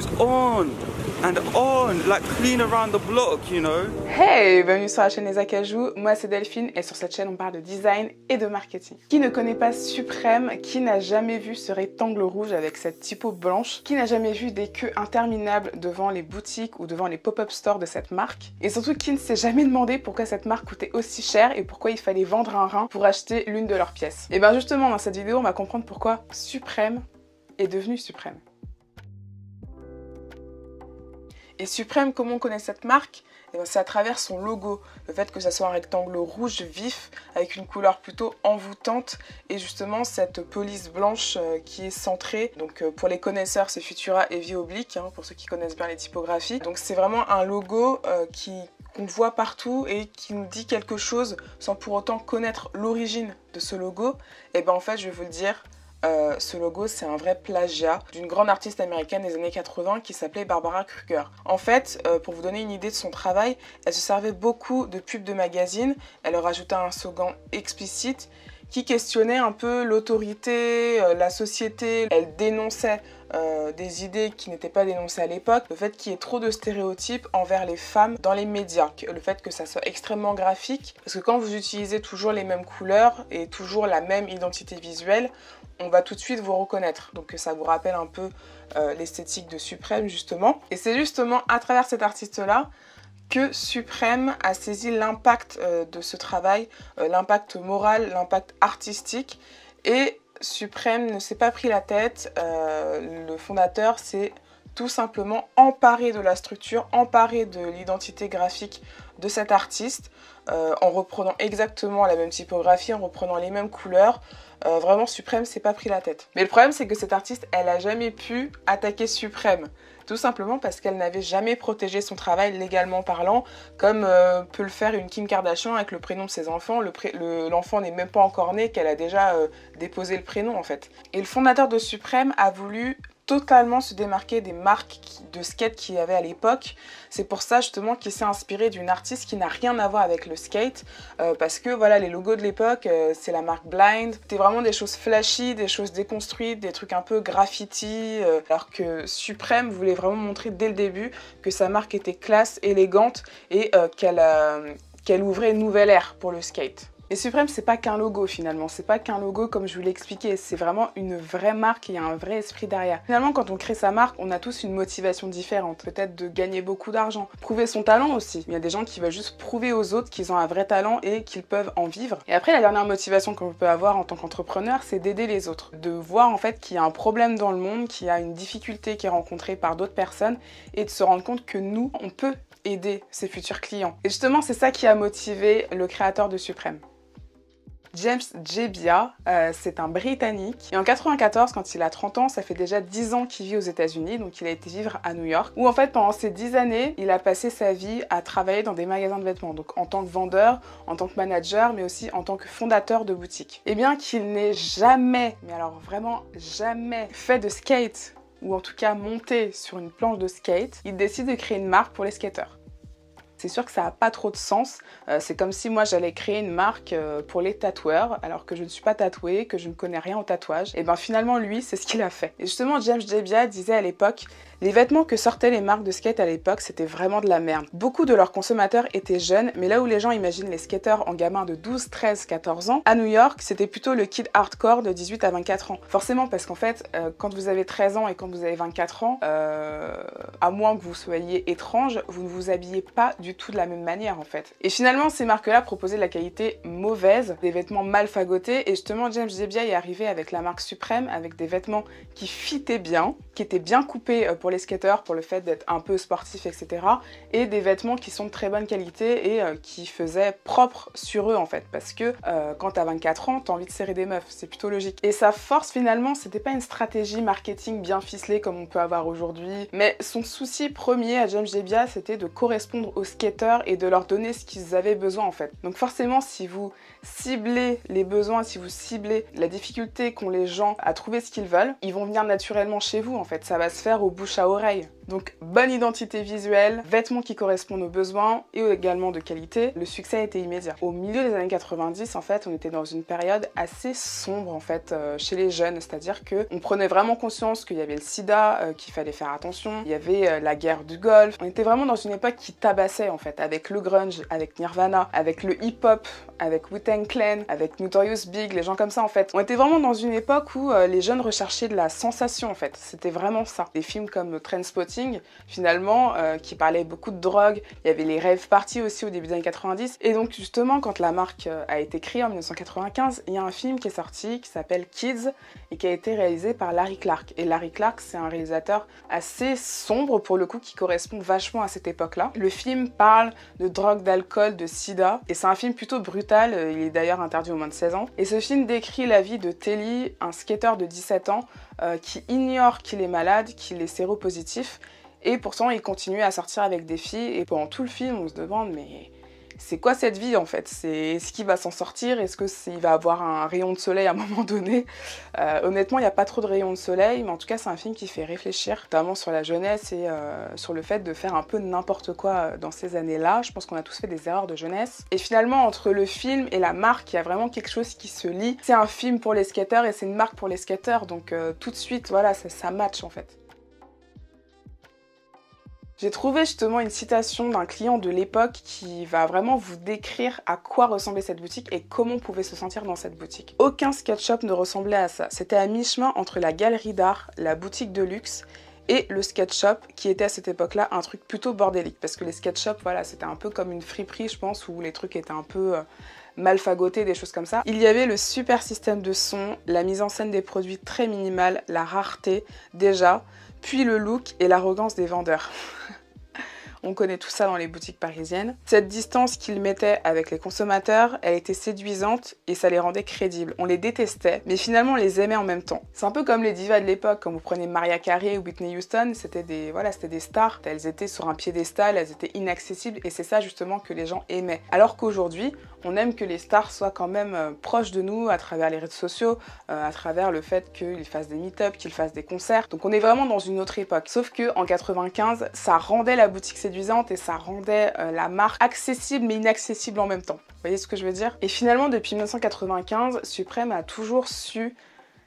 goes on and on, like clean around the block, you know. Hey, bienvenue sur la chaîne Les Acajou, moi c'est Delphine et sur cette chaîne on parle de design et de marketing. Qui ne connaît pas Supreme? Qui n'a jamais vu ce rectangle rouge avec cette typo blanche? Qui n'a jamais vu des queues interminables devant les boutiques ou devant les pop-up stores de cette marque? Et surtout qui ne s'est jamais demandé pourquoi cette marque coûtait aussi cher et pourquoi il fallait vendre un rein pour acheter l'une de leurs pièces? Et bien justement dans cette vidéo on va comprendre pourquoi Supreme est devenu Supreme. Et Supreme, comment on connaît cette marque? C'est à travers son logo, le fait que ça soit un rectangle rouge vif avec une couleur plutôt envoûtante et justement cette police blanche qui est centrée. Donc pour les connaisseurs c'est Futura Heavy Oblique, hein, pour ceux qui connaissent bien les typographies. Donc c'est vraiment un logo qu'on voit partout et qui nous dit quelque chose sans pour autant connaître l'origine de ce logo. Et ben en fait je vais vous le dire. Ce logo, c'est un vrai plagiat d'une grande artiste américaine des années 80 qui s'appelait Barbara Kruger. En fait, pour vous donner une idée de son travail, elle se servait beaucoup de pubs de magazines, elle leur ajoutait un slogan explicite qui questionnait un peu l'autorité, la société. Elle dénonçait des idées qui n'étaient pas dénoncées à l'époque, le fait qu'il y ait trop de stéréotypes envers les femmes dans les médias, le fait que ça soit extrêmement graphique, parce que quand vous utilisez toujours les mêmes couleurs et toujours la même identité visuelle, on va tout de suite vous reconnaître. Donc ça vous rappelle un peu l'esthétique de Supreme justement. Et c'est justement à travers cet artiste-là que Supreme a saisi l'impact de ce travail, l'impact moral, l'impact artistique. Et Supreme ne s'est pas pris la tête, le fondateur s'est tout simplement emparé de la structure, emparé de l'identité graphique de cet artiste, en reprenant exactement la même typographie, en reprenant les mêmes couleurs. Vraiment Supreme s'est pas pris la tête. Mais le problème c'est que cette artiste, elle a jamais pu attaquer Supreme. Tout simplement parce qu'elle n'avait jamais protégé son travail légalement parlant, comme peut le faire une Kim Kardashian avec le prénom de ses enfants. L'enfant n'est même pas encore né, qu'elle a déjà déposé le prénom en fait. Et le fondateur de Supreme a voulu totalement se démarquer des marques de skate qu'il y avait à l'époque. C'est pour ça justement qu'il s'est inspiré d'une artiste qui n'a rien à voir avec le skate, parce que voilà, les logos de l'époque, c'est la marque Blind. C'était vraiment des choses flashy, des choses déconstruites, des trucs un peu graffiti, alors que Supreme voulait vraiment montrer dès le début que sa marque était classe, élégante et qu'elle ouvrait une nouvelle ère pour le skate. Et Supreme, c'est pas qu'un logo finalement, c'est pas qu'un logo comme je vous l'ai expliqué, c'est vraiment une vraie marque et il y a un vrai esprit derrière. Finalement, quand on crée sa marque, on a tous une motivation différente, peut-être de gagner beaucoup d'argent, prouver son talent aussi. Il y a des gens qui veulent juste prouver aux autres qu'ils ont un vrai talent et qu'ils peuvent en vivre. Et après, la dernière motivation qu'on peut avoir en tant qu'entrepreneur, c'est d'aider les autres, de voir en fait qu'il y a un problème dans le monde, qu'il y a une difficulté qui est rencontrée par d'autres personnes et de se rendre compte que nous, on peut aider ses futurs clients. Et justement, c'est ça qui a motivé le créateur de Supreme. James Jebbia, c'est un Britannique. Et en 94, quand il a 30 ans, ça fait déjà 10 ans qu'il vit aux États-Unis, donc il a été vivre à New York, où en fait pendant ces 10 années, il a passé sa vie à travailler dans des magasins de vêtements, donc en tant que vendeur, en tant que manager, mais aussi en tant que fondateur de boutique. Et bien qu'il n'ait jamais, mais alors vraiment jamais, fait de skate, ou en tout cas monté sur une planche de skate, il décide de créer une marque pour les skateurs. C'est sûr que ça n'a pas trop de sens. C'est comme si moi j'allais créer une marque pour les tatoueurs, alors que je ne suis pas tatouée, que je ne connais rien au tatouage. Et bien finalement lui, c'est ce qu'il a fait. Et justement, James Jebbia disait à l'époque, les vêtements que sortaient les marques de skate à l'époque, c'était vraiment de la merde. Beaucoup de leurs consommateurs étaient jeunes, mais là où les gens imaginent les skateurs en gamins de 12, 13, 14 ans, à New York, c'était plutôt le kid hardcore de 18 à 24 ans. Forcément, parce qu'en fait, quand vous avez 13 ans et quand vous avez 24 ans, à moins que vous soyez étrange, vous ne vous habillez pas du tout de la même manière en fait. Et finalement, ces marques-là proposaient de la qualité mauvaise, des vêtements mal fagotés, et justement James Jebbia est arrivé avec la marque Supreme, avec des vêtements qui fitaient bien, qui étaient bien coupés pour les skateurs, pour le fait d'être un peu sportif, etc. Et des vêtements qui sont de très bonne qualité et qui faisaient propre sur eux en fait, parce que quand t'as 24 ans, t'as envie de serrer des meufs, c'est plutôt logique. Et sa force finalement, c'était pas une stratégie marketing bien ficelée comme on peut avoir aujourd'hui, mais son souci premier à James Jebbia, c'était de correspondre aux skateurs et de leur donner ce qu'ils avaient besoin en fait. Donc forcément, si vous ciblez les besoins, si vous ciblez la difficulté qu'ont les gens à trouver ce qu'ils veulent, ils vont venir naturellement chez vous en fait, ça va se faire au bouche à oreille. Donc bonne identité visuelle, vêtements qui correspondent aux besoins et également de qualité, le succès a été immédiat. Au milieu des années 90, en fait, on était dans une période assez sombre en fait chez les jeunes, c'est-à-dire que on prenait vraiment conscience qu'il y avait le sida, qu'il fallait faire attention, il y avait la guerre du Golfe. On était vraiment dans une époque qui tabassait en fait, avec le grunge, avec Nirvana, avec le hip-hop, avec Wu-Tang Clan, avec Notorious Big, les gens comme ça en fait. On était vraiment dans une époque où les jeunes recherchaient de la sensation en fait, c'était vraiment ça. Des films comme Trainspotting, finalement, qui parlait beaucoup de drogue. Il y avait les rave parties aussi au début des années 90. Et donc justement, quand la marque a été créée en 1995, il y a un film qui est sorti qui s'appelle Kids et qui a été réalisé par Larry Clark. Et Larry Clark, c'est un réalisateur assez sombre pour le coup, qui correspond vachement à cette époque-là. Le film parle de drogue, d'alcool, de sida. Et c'est un film plutôt brutal. Il est d'ailleurs interdit aux moins de 16 ans. Et ce film décrit la vie de Telly, un skateur de 17 ans qui ignore qu'il est malade, qu'il est séropositif. Et pourtant, il continue à sortir avec des filles. Et pendant tout le film, on se demande, mais c'est quoi cette vie en fait? Est-ce qu'il va s'en sortir? Est-ce qu'il va avoir un rayon de soleil à un moment donné? Honnêtement, il n'y a pas trop de rayons de soleil, mais en tout cas, c'est un film qui fait réfléchir, notamment sur la jeunesse et sur le fait de faire un peu n'importe quoi dans ces années-là. Je pense qu'on a tous fait des erreurs de jeunesse. Et finalement, entre le film et la marque, il y a vraiment quelque chose qui se lie. C'est un film pour les skateurs et c'est une marque pour les skateurs, donc tout de suite, voilà, ça match en fait. J'ai trouvé justement une citation d'un client de l'époque qui va vraiment vous décrire à quoi ressemblait cette boutique et comment on pouvait se sentir dans cette boutique. Aucun skate shop ne ressemblait à ça. C'était à mi-chemin entre la galerie d'art, la boutique de luxe et le skate shop qui était à cette époque-là un truc plutôt bordélique. Parce que les skate shops, voilà, c'était un peu comme une friperie, je pense, où les trucs étaient un peu mal fagotés, des choses comme ça. Il y avait le super système de son, la mise en scène des produits très minimale, la rareté déjà, puis le look et l'arrogance des vendeurs. On connaît tout ça dans les boutiques parisiennes. Cette distance qu'ils mettaient avec les consommateurs, elle était séduisante et ça les rendait crédibles. On les détestait, mais finalement on les aimait en même temps. C'est un peu comme les divas de l'époque, quand vous prenez Mariah Carey ou Whitney Houston, c'était des stars. Elles étaient sur un piédestal, elles étaient inaccessibles et c'est ça justement que les gens aimaient. Alors qu'aujourd'hui, on aime que les stars soient quand même proches de nous à travers les réseaux sociaux, à travers le fait qu'ils fassent des meet-up, qu'ils fassent des concerts. Donc on est vraiment dans une autre époque. Sauf que en 95, ça rendait la boutique séduisante et ça rendait la marque accessible mais inaccessible en même temps. Vous voyez ce que je veux dire? Et finalement, depuis 1995, Suprême a toujours su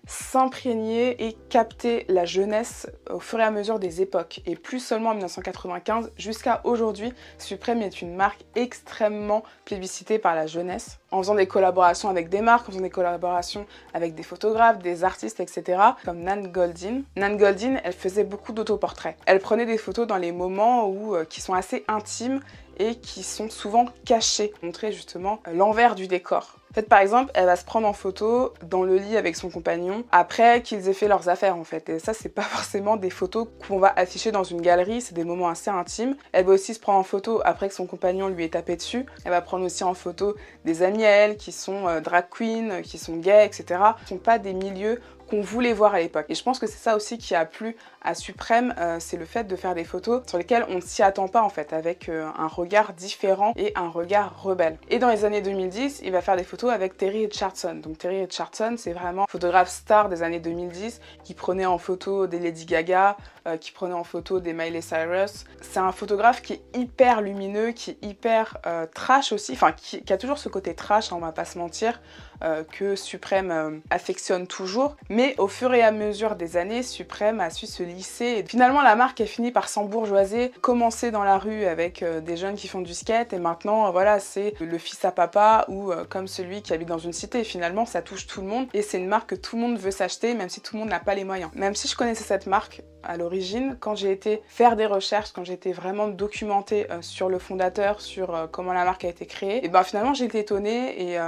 s'imprégner et capter la jeunesse au fur et à mesure des époques. Et plus seulement en 1995, jusqu'à aujourd'hui, Suprême est une marque extrêmement plébiscitée par la jeunesse. En faisant des collaborations avec des marques, en faisant des collaborations avec des photographes, des artistes, etc. Comme Nan Goldin. Nan Goldin, elle faisait beaucoup d'autoportraits. Elle prenait des photos dans les moments qui sont assez intimes et qui sont souvent cachés, montrer justement l'envers du décor. En fait, par exemple, elle va se prendre en photo dans le lit avec son compagnon après qu'ils aient fait leurs affaires en fait. Et ça, c'est pas forcément des photos qu'on va afficher dans une galerie, c'est des moments assez intimes. Elle va aussi se prendre en photo après que son compagnon lui ait tapé dessus. Elle va prendre aussi en photo des amis à elle qui sont drag queens, qui sont gays, etc. Ce ne sont pas des milieux qu'on voulait voir à l'époque. Et je pense que c'est ça aussi qui a plu à Suprême, c'est le fait de faire des photos sur lesquelles on ne s'y attend pas en fait, avec un regard différent et un regard rebelle. Et dans les années 2010, il va faire des photos avec Terry Richardson. Donc Terry Richardson, c'est vraiment photographe star des années 2010, qui prenait en photo des Lady Gaga, qui prenait en photo des Miley Cyrus. C'est un photographe qui est hyper lumineux, qui est hyper trash aussi, enfin qui a toujours ce côté trash, hein, on va pas se mentir, que Suprême affectionne toujours. Mais au fur et à mesure des années, Suprême a su se lisser. Et finalement, la marque a fini par s'embourgeoiser, commencer dans la rue avec des jeunes qui font du skate, et maintenant, voilà, c'est le fils à papa ou comme celui qui habite dans une cité. Finalement, ça touche tout le monde et c'est une marque que tout le monde veut s'acheter, même si tout le monde n'a pas les moyens. Même si je connaissais cette marque à l'origine, quand j'ai été faire des recherches, quand j'ai été vraiment documenter sur le fondateur, sur comment la marque a été créée, et ben finalement j'ai été étonnée et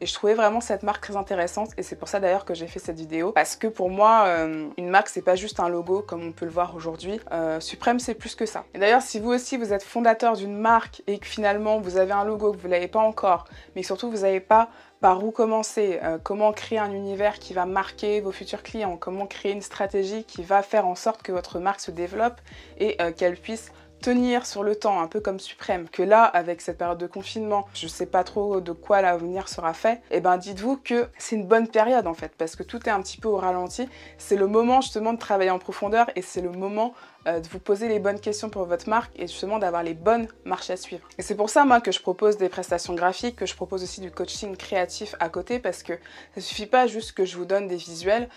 je trouvais vraiment cette marque très intéressante et c'est pour ça d'ailleurs que j'ai fait cette vidéo, parce que pour moi une marque c'est pas juste un logo comme on peut le voir aujourd'hui, Suprême c'est plus que ça. Et d'ailleurs si vous aussi vous êtes fondateur d'une marque et que finalement vous avez un logo que vous l'avez pas encore, mais que surtout vous n'avez pas par où commencer, comment créer un univers qui va marquer vos futurs clients, comment créer une stratégie qui va faire en sorte que votre marque se développe et qu'elle puisse tenir sur le temps, un peu comme Suprême. Que là, avec cette période de confinement, je sais pas trop de quoi l'avenir sera fait, et ben dites-vous que c'est une bonne période en fait, parce que tout est un petit peu au ralenti. C'est le moment justement de travailler en profondeur et c'est le moment de vous poser les bonnes questions pour votre marque et justement d'avoir les bonnes marches à suivre. Et c'est pour ça moi que je propose des prestations graphiques, que je propose aussi du coaching créatif à côté, parce que ça suffit pas juste que je vous donne des visuels,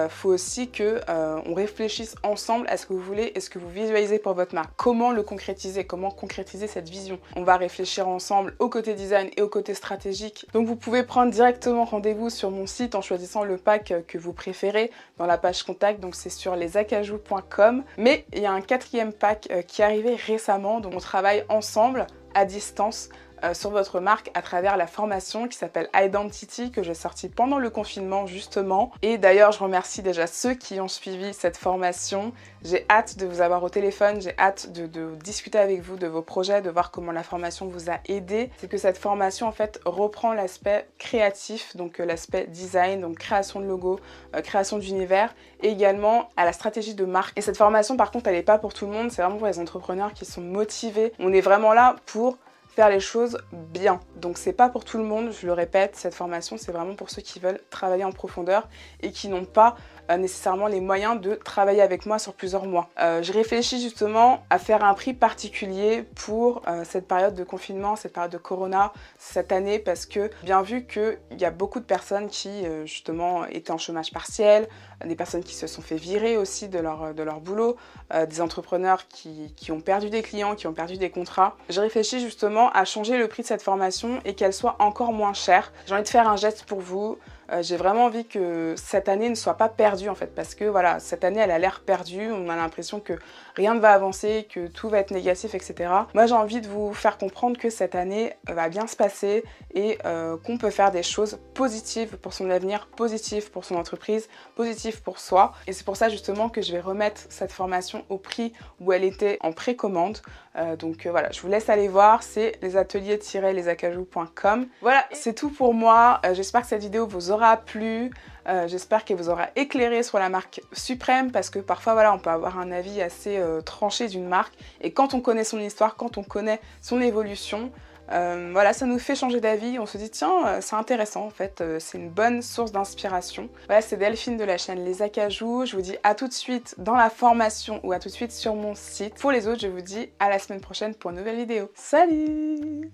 faut aussi que on réfléchisse ensemble à ce que vous voulez et ce que vous visualisez pour votre marque. Comment le concrétiser, comment concrétiser cette vision. On va réfléchir ensemble au côté design et au côté stratégique. Donc vous pouvez prendre directement rendez-vous sur mon site en choisissant le pack que vous préférez dans la page contact, donc c'est sur lesacajou.com. Mais il y a un 4e pack qui est arrivé récemment, donc on travaille ensemble à distance sur votre marque à travers la formation qui s'appelle Identity, que j'ai sortie pendant le confinement justement. Et d'ailleurs je remercie déjà ceux qui ont suivi cette formation. J'ai hâte de vous avoir au téléphone, j'ai hâte de discuter avec vous de vos projets, de voir comment la formation vous a aidé. C'est que cette formation en fait reprend l'aspect créatif, donc l'aspect design, donc création de logo, création d'univers, et également à la stratégie de marque. Et cette formation par contre elle n'est pas pour tout le monde, c'est vraiment pour les entrepreneurs qui sont motivés. On est vraiment là pour faire les choses bien. Donc c'est pas pour tout le monde, je le répète, cette formation c'est vraiment pour ceux qui veulent travailler en profondeur et qui n'ont pas nécessairement les moyens de travailler avec moi sur plusieurs mois. J'ai réfléchi justement à faire un prix particulier pour cette période de confinement, cette période de corona cette année, parce que bien vu qu'il y a beaucoup de personnes qui justement étaient en chômage partiel, des personnes qui se sont fait virer aussi de leur boulot, des entrepreneurs qui ont perdu des clients, qui ont perdu des contrats. J'ai réfléchi justement à changer le prix de cette formation et qu'elle soit encore moins chère. J'ai envie de faire un geste pour vous. J'ai vraiment envie que cette année ne soit pas perdue en fait, parce que voilà, cette année elle a l'air perdue, on a l'impression que rien ne va avancer, que tout va être négatif, etc. Moi j'ai envie de vous faire comprendre que cette année va bien se passer et qu'on peut faire des choses positives pour son avenir, positives pour son entreprise, positives pour soi. Et c'est pour ça justement que je vais remettre cette formation au prix où elle était en précommande. Donc voilà, je vous laisse aller voir, c'est lesateliers-lesacajou.com. Voilà, c'est tout pour moi. J'espère que cette vidéo vous aura plu. J'espère qu'elle vous aura éclairé sur la marque Suprême, parce que parfois voilà, on peut avoir un avis assez tranché d'une marque, et quand on connaît son histoire, quand on connaît son évolution, voilà, ça nous fait changer d'avis. On se dit tiens, c'est intéressant en fait, c'est une bonne source d'inspiration. Voilà, c'est Delphine de la chaîne Les Acajou. Je vous dis à tout de suite dans la formation ou à tout de suite sur mon site. Pour les autres, je vous dis à la semaine prochaine pour une nouvelle vidéo. Salut!